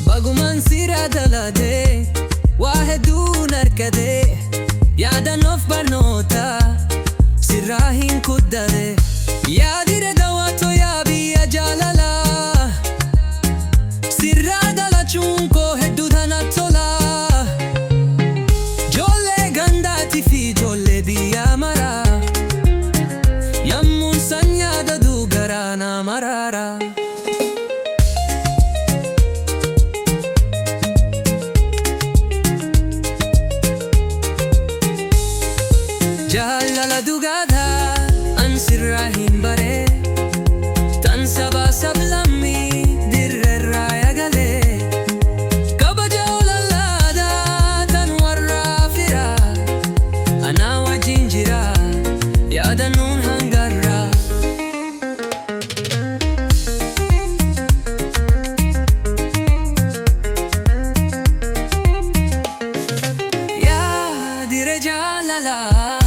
Baguman sira dalade wahedu narkade yaadan of barnoota sirrahin kuddare yaadire dawato yaabiya jaalala sirraa dalachuun koo hedduu tana tola joollee gandaati fi joollee biyyaa maraa yammuun san yaadadu garaa na maraara. Jaalala dhugaadha an sirraa hin bare tan sabaa sablammii dirreerraa eegalee kabaja olallaadhaa tan warraa firaa anaa wajjin jira yaadannoon hangarraa. Yaadire jaalalaa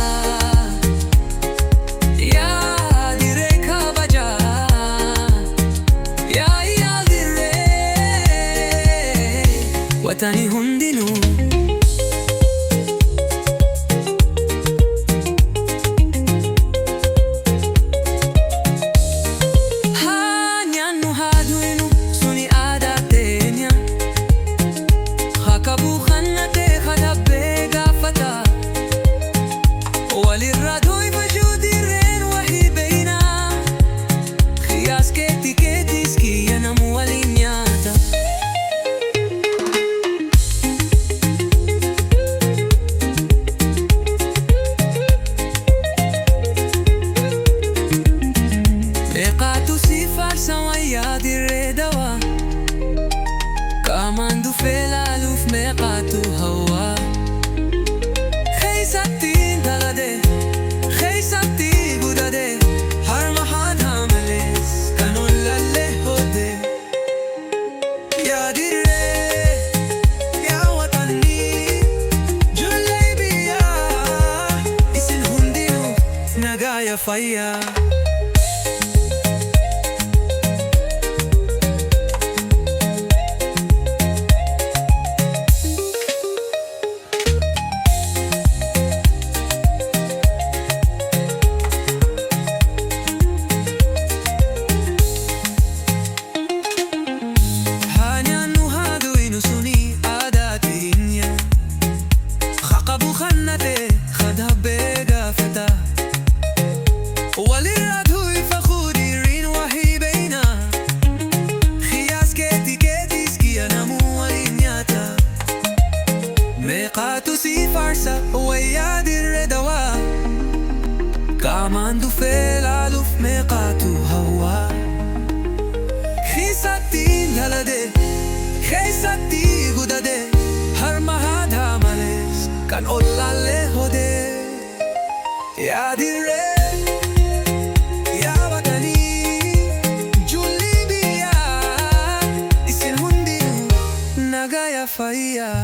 watani hundinuu haa nyaannu haa dhuynu suni aadaa teenya haa qabuu kannatee kadabbee gaafata walirraa dhoyfachuu dirreen wahii beeynaa qiyaas keetti keetis kiyya namu waliin nyaata. Meeqaatu si faarsa wayyaa dirree dawaa qaamaan dhufee laaluuf meeqaatu hawwaa keessatti dalade keessatti gudade harma haadhaa malees kan ollallee hoode yaa dirree yaa watanii ijoollee biyyaa isin hundinuu nagaa yaa fayyaa. walirraa dhoyfachuu dirreen wahii beeynaa qiyaas keetti keetis kiyya namu waliin nyaata. Meeqaatu si faarsa wayyaa dirree dawaa qaamaan dhufee laaluuf meeqaatu hawwaa keessatti dalade keessatti gudade harma haadhaa malees kan ollallee hoode yaa dirree yaa watanii ijoollee biyyaa isin hundinuu nagaa yaa fayyaa.